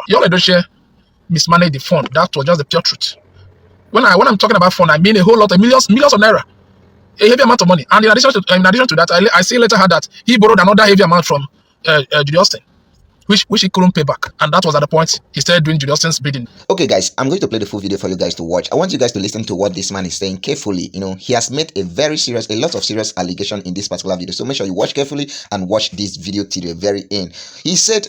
Yul Edochie mismanaged the fund. That was just the pure truth. When I'm talking about fund, I mean a whole lot of millions of naira, a heavy amount of money. And in addition to that, I see later had that he borrowed another heavy amount from Judy Austin, which he couldn't pay back, and that was at the point he started doing Judy Austin's bidding. Okay, guys, I'm going to play the full video for you guys to watch. I want you guys to listen to what this man is saying carefully. You know, he has made a lot of serious allegation in this particular video, so make sure you watch carefully and watch this video till the very end. He said,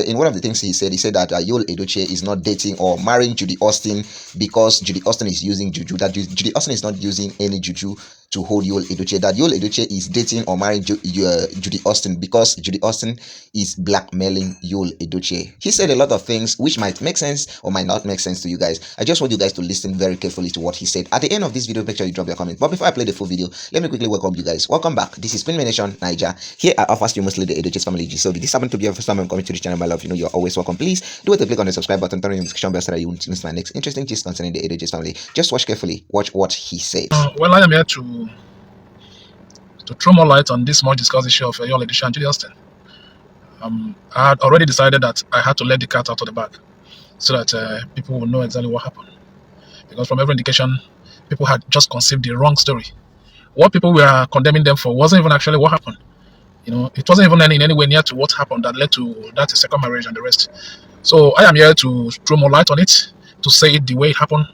in one of the things he said that Yul Edochie is not dating or marrying Judy Austin because Judy Austin is using juju. That Judy Austin is not using any juju to hold Yul Edochie. That Yul Edochie is dating or marrying Judy Austin because Judy Austin is blackmailing Yul Edochie. He said a lot of things which might make sense or might not make sense to you guys. I just want you guys to listen very carefully to what he said. At the end of this video, make sure you drop your comment. But before I play the full video, let me quickly welcome you guys. Welcome back. This is Filmmaker Nation Niger. Here I offer you mostly the Edochie's family. So if this happens to be your first time coming to the channel, my love, you know you're always welcome. Please do it to click on the subscribe button, turn on the notification bell so that you won't miss my next interesting gist concerning the Edochie's family. Just watch carefully. Watch what he said. Well, I am here to throw more light on this much discussed issue of Yul Edochie and Judy Austin. I had already decided that I had to let the cat out of the bag so that people will know exactly what happened. Because from every indication, people had just conceived the wrong story. What people were condemning them for wasn't even actually what happened. You know, it wasn't even in any way near to what happened that led to that second marriage and the rest. So I am here to throw more light on it, to say it the way it happened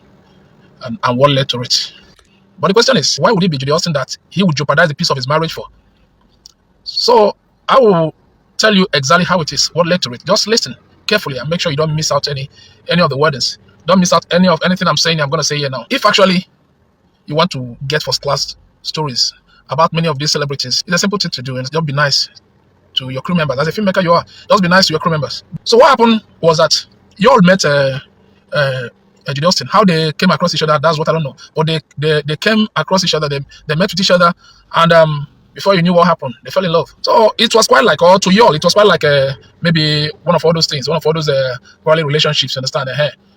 and what led to it. But the question is, why would it be Judy Austin that he would jeopardize the peace of his marriage for? So I will tell you exactly how it is, what led to it. Just listen carefully and make sure you don't miss out any of the wordings. Don't miss out anything I'm saying. I'm going to say here now. If actually you want to get first class stories about many of these celebrities, it's a simple thing to do, and just be nice to your crew members. As a filmmaker, you are. Just be nice to your crew members. So what happened was that you all met Judy Austin. How they came across each other, that's what I don't know. But they came across each other, they met with each other, and before you knew what happened, they fell in love. So it was quite like, or to y'all, it was quite like maybe one of all those things, one of all those probably relationships, you understand?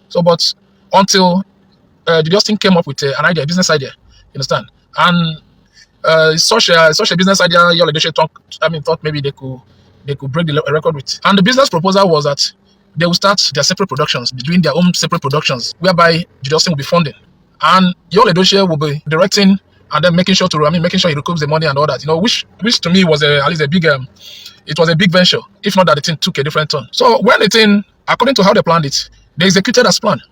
So, but until Judy Austin came up with an idea, a business idea, you understand? And such a business idea, Yul Edochie thought maybe they could break the record with. And the business proposal was that they will start their separate productions, doing their own separate productions, whereby Judy Austin will be funding, and Yul Edochie will be directing, and then making sure he recoups the money and all that. You know, which to me was at least a big it was a big venture. If not that the thing took a different turn. So when the thing, according to how they planned it, they executed as planned,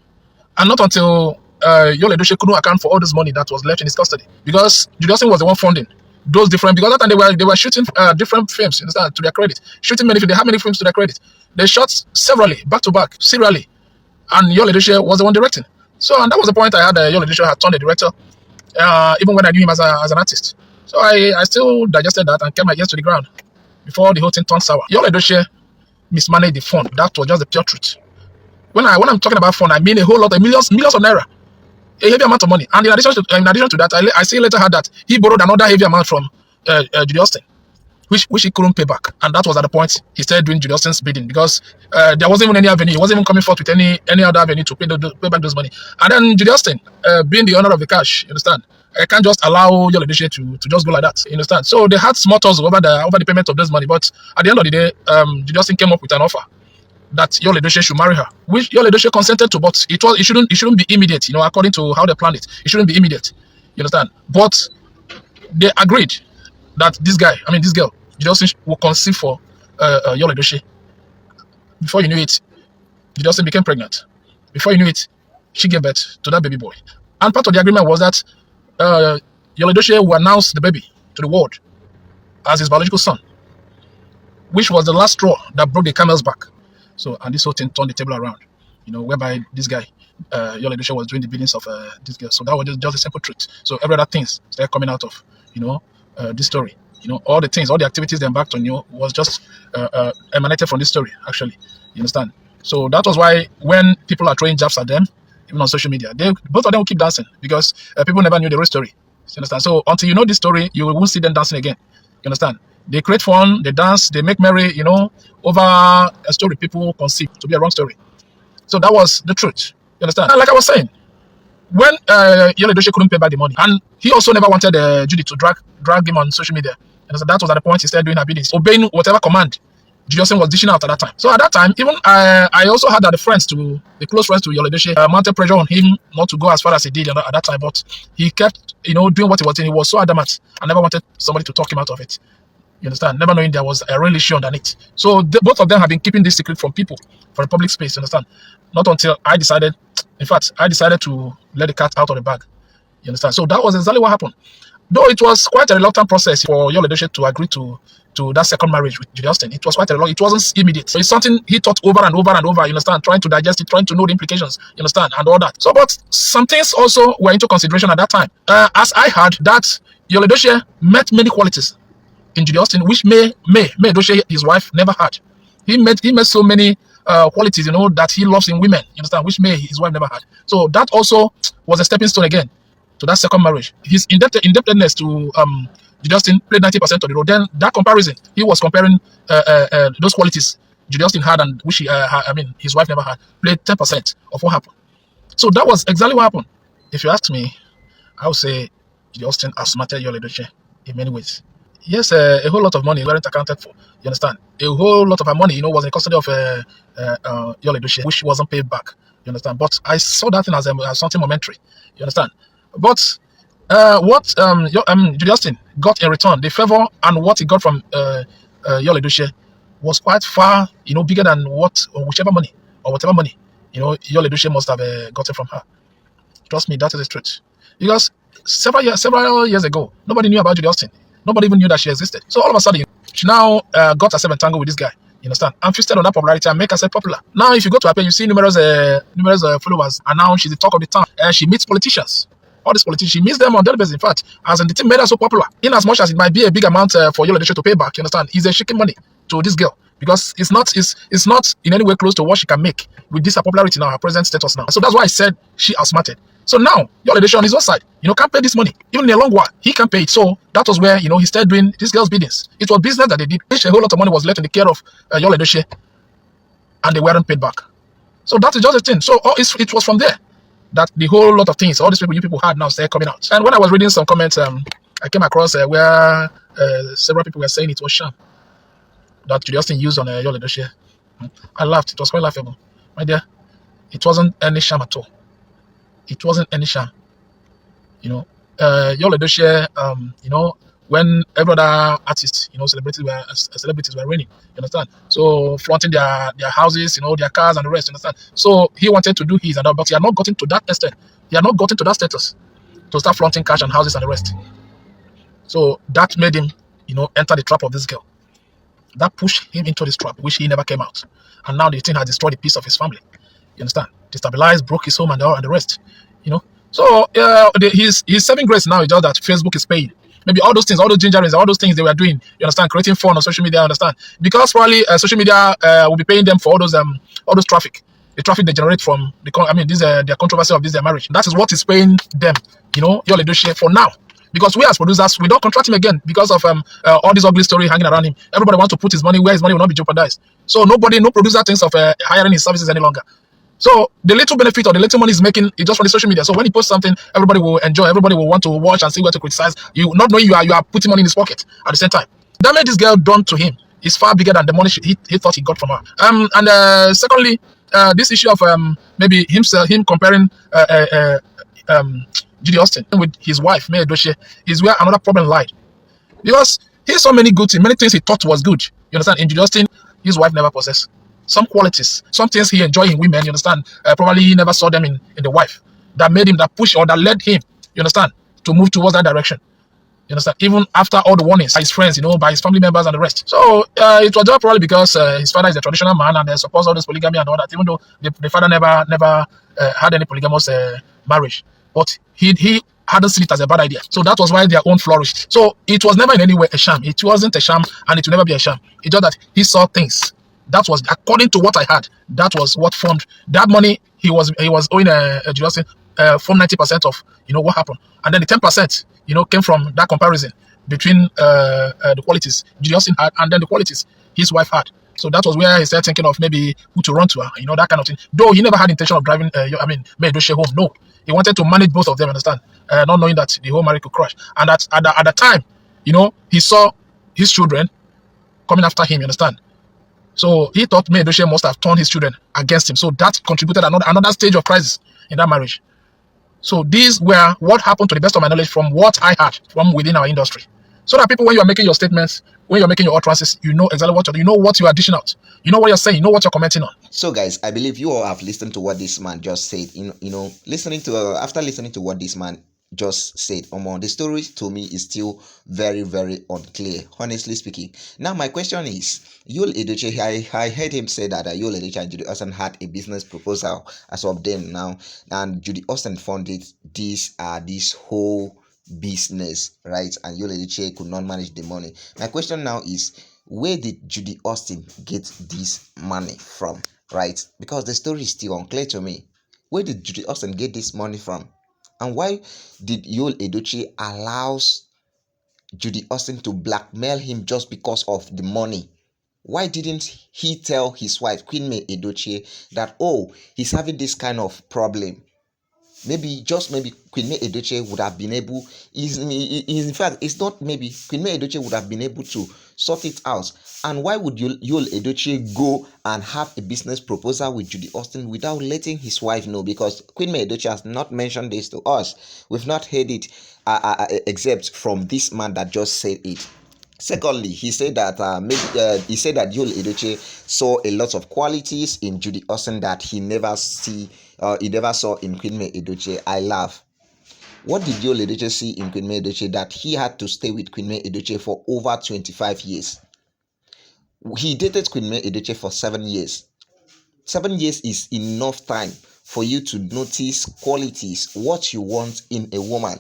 and not until Yul Edochie couldn't account for all this money that was left in his custody, because Judy Austin was the one funding those different, because that time they were shooting different films, you understand, to their credit, shooting many films. They had many films to their credit. They shot severally, back to back, serially, and Yul Edochie was the one directing. So, and that was the point I had. Yul Edochie had turned the director, even when I knew him as an artist. So I still digested that and kept my ears to the ground before the whole thing turned sour. Yul Edochie mismanaged the fund. That was just the pure truth. When I'm talking about fund, I mean a whole lot of millions of naira, a heavy amount of money. And in addition to that, I see later had that he borrowed another heavy amount from Judy Austin, which he couldn't pay back, and that was at the point he started doing Judy Austin's bidding, because there wasn't even any avenue. He wasn't even coming forth with any other avenue to pay back those money. And then Judy Austin, being the owner of the cash, you understand, I can't just allow Yul Edochie to just go like that, you understand. So they had small talks over the payment of this money, but at the end of the day, Judy Austin came up with an offer that Yul Edochie should marry her, which Yul Edochie consented to, but it shouldn't be immediate, you know, according to how they planned it. It shouldn't be immediate, you understand. But they agreed that this girl, Judy Austin, will conceive for Yul Edochie. Before you knew it, Judy Austin became pregnant. Before you knew it, she gave birth to that baby boy. And part of the agreement was that Yul Edochie will announce the baby to the world as his biological son, which was the last straw that broke the camel's back. So, and this whole thing turned the table around, you know, whereby this guy, Yul Edochie, was doing the biddings of this girl. So that was just a simple truth. So every other things started coming out of, you know, this story. You know, all the activities they embarked on, you know, was just emanated from this story, actually. You understand? So that was why when people are throwing jabs at them, even on social media, both of them will keep dancing, because people never knew the real story. You understand? So until you know this story, you won't see them dancing again. You understand? They create fun, they dance, they make merry, you know, over a story people conceive to be a wrong story. So that was the truth. You understand? And like I was saying, when Yul Edochie couldn't pay back the money, and he also never wanted Judy to drag him on social media. And so that was at the point he started doing her biddings, obeying whatever command Judy Austin was dishing out at that time. So at that time, even I also had that the close friends to Yul Edochie, mounted pressure on him not to go as far as he did at that time. But he kept, doing what he was doing. He was so adamant. I never wanted somebody to talk him out of it. You understand? Never knowing there was a real issue underneath. So both of them have been keeping this secret from people, from the public space. You understand? Not until I decided to let the cat out of the bag. You understand? So that was exactly what happened. Though it was quite a reluctant process for Yul Edochie to agree to that second marriage with Judy Austin. It was quite a lot. It wasn't immediate. So it's something he thought over and over and over, you understand, trying to digest it, trying to know the implications, you understand, and all that. So, but some things also were into consideration at that time. As I heard that Yul Edochie met many qualities in Judy Austin, which May Edochie, his wife, never had. He met so many qualities, that he loves in women, you understand, which May, his wife, never had. So that also was a stepping stone again to that second marriage. His indebtedness to Judy Austin played 90% of the role. Then that comparison, he was comparing those qualities Judy Austin had and which his wife never had, played 10% of what happened. So that was exactly what happened. If you ask me, I would say Judy Austin outsmarted Yul Edochie in many ways. Yes, a whole lot of money weren't accounted for. You understand? A whole lot of her money, was in custody of Yul Edochie, which wasn't paid back. You understand? But I saw that thing as something momentary. You understand? But what Judy Austin got in return, the favor and what he got from Yul Edochie was quite far, bigger than whatever money Yul Edochie must have gotten from her. Trust me, that is the truth. Because several years ago, nobody knew about Judy Austin. Nobody even knew that she existed. So all of a sudden, she now got herself entangled with this guy. You understand? And feasted on that popularity and make herself popular. Now, if you go to her page, you see numerous followers, and now she's the talk of the town. She meets politicians. All these politicians, she meets them on daily basis. In fact, as in the thing made her so popular. In as much as it might be a big amount for Yul Edochie to pay back, you understand? It's a shaking money to this girl because it's not in any way close to what she can make with this her popularity now, her present status now. So that's why I said she outsmarted. So now Yul Edochie on his own side, can't pay this money. Even in a long while, he can't pay it. So that was where he started doing this girl's biddings. It was business that they did. A whole lot of money was left in the care of Yul Edochie, and they weren't paid back. So that is just a thing. So it was from there that the whole lot of things, all these people you people had now started coming out. And when I was reading some comments, I came across where several people were saying it was sham that Judy Austin used on Yul Edochie. I laughed. It was quite laughable. My dear, it wasn't any sham at all. It wasn't any sham. Yul Edochie, when every other artist, celebrities were reigning, you understand? So flaunting their houses, their cars and the rest, you understand? So he wanted to do his and all, but he had not gotten to that extent. He had not gotten to that status to start flaunting cash and houses and the rest. So that made him, enter the trap of this girl. That pushed him into this trap, which he never came out. And now the thing has destroyed the peace of his family. You understand? Destabilized, broke his home and the rest. So his saving grace now is just that Facebook is paying. Maybe all those things, all those gingerings, all those things they were doing, you understand, creating fun on social media, you understand? Because probably social media will be paying them for all those traffic. The traffic they generate from their controversy of this marriage. That is what is paying them, Yul Edochie for now. Because we as producers, we don't contract him again because of all this ugly story hanging around him. Everybody wants to put his money where his money will not be jeopardized. So no producer thinks of hiring his services any longer. So the little benefit or the little money he's making is just for the social media. So when he posts something, everybody will enjoy. Everybody will want to watch and see where to criticize. You not knowing you are putting money in his pocket at the same time. That made this girl done to him is far bigger than the money he thought he got from her. And secondly, this issue of maybe him comparing Judy Austin with his wife May Edochie is where another problem lied. Because he saw many good things, many things he thought was good. You understand? In Judy Austin, his wife never possessed. Some qualities, some things he enjoyed in women, you understand? Probably he never saw them in the wife. That made him, that pushed or that led him, you understand, to move towards that direction. You understand? Even after all the warnings by his friends, by his family members and the rest. So it was just probably because his father is a traditional man and supports all this polygamy and all that, even though the father never had any polygamous marriage. But he hadn't seen it as a bad idea. So that was why their own flourished. So it was never in any way a sham. It wasn't a sham and it will never be a sham. It's just that he saw things. That was, according to what I had, that was what formed that money he was owing Judy Austin, formed 90% of what happened, and then the 10% came from that comparison between the qualities Judy Austin had and then the qualities his wife had. So that was where he started thinking of maybe who to run to, that kind of thing. Though he never had intention of driving, May Edochie home. No, he wanted to manage both of them. Understand? Not knowing that the whole marriage could crash. And at the time, he saw his children coming after him. You understand? So he thought May Edochie must have turned his children against him. So that contributed another stage of crisis in that marriage. So these were what happened to the best of my knowledge from what I had from within our industry. So that people, when you are making your statements, when you're making your utterances, you know exactly what you know what you are dishing out. You know what you're saying. You know what you're commenting on. So, guys, I believe you all have listened to what this man just said. Listening to after listening to what this man just said, the story to me is still very, very unclear. Honestly speaking. Now, my question is, Yul Edochie, I heard him say that Yul Edochie and Judy Austin had a business proposal as of them now, and Judy Austin funded this whole business, right? And Yul Edochie could not manage the money. My question now is, where did Judy Austin get this money from? Right? Because the story is still unclear to me. Where did Judy Austin get this money from? And why did Yul Edochie allows Judy Austin to blackmail him just because of the money? Why didn't he tell his wife, Queen May Edochie, that, oh, he's having this kind of problem? Maybe Queen May Edochie would have been able, in fact, it's not maybe, Queen May Edochie would have been able to sort it out. And why would Yul Edochie go and have a business proposal with Judy Austin without letting his wife know? Because Queen May Edochie has not mentioned this to us. We've not heard it except from this man that just said it. Secondly, he said that Yul Edochie saw a lot of qualities in Judy Austin that he never saw in Queen May Edochie. I laugh. What did Yul Edochie see in Queen May Edochie that he had to stay with Queen May Edochie for over 25 years? He dated Queen May Edochie for 7 years. 7 years is enough time for you to notice qualities, what you want in a woman.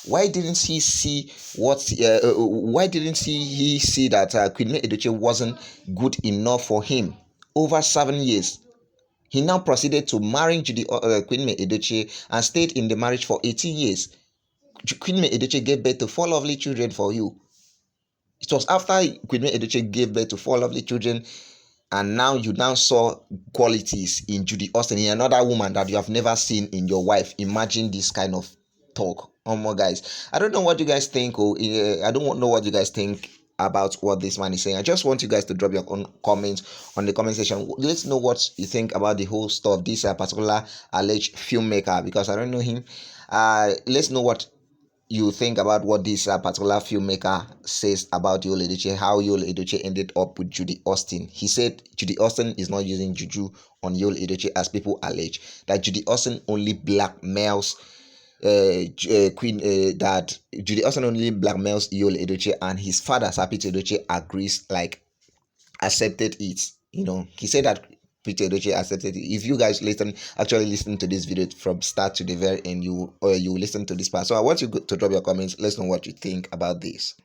Why didn't he see why didn't he see that Queen May Edochie wasn't good enough for him? Over 7 years. He now proceeded to marry Queen May Edochie and stayed in the marriage for 18 years. Queen May Edochie gave birth to 4 lovely children for you. It was after Queen May Edochie gave birth to 4 lovely children, and now you now saw qualities in Judy Austin, in another woman that you have never seen in your wife. Imagine this kind of talk. More guys, I don't know what you guys think. I don't know what you guys think about what this man is saying. I just want you guys to drop your own comments on the comment section. Let's know what you think about the whole stuff, this particular alleged filmmaker, because I don't know him. Let's know what you think about what this particular filmmaker says about Yul Edochie, how Yul Edochie ended up with Judy Austin. He said Judy Austin is not using juju on Yul Edochie as people allege, that Judy Austin only blackmails that Judy Austin only blackmails Yul Edochie, and his father Sapit Edochie agrees, like accepted it. He said that Peter Edochie accepted it. If you guys actually listen to this video from start to the very end, you listen to this part. So I want you to drop your comments. Let's know what you think about this.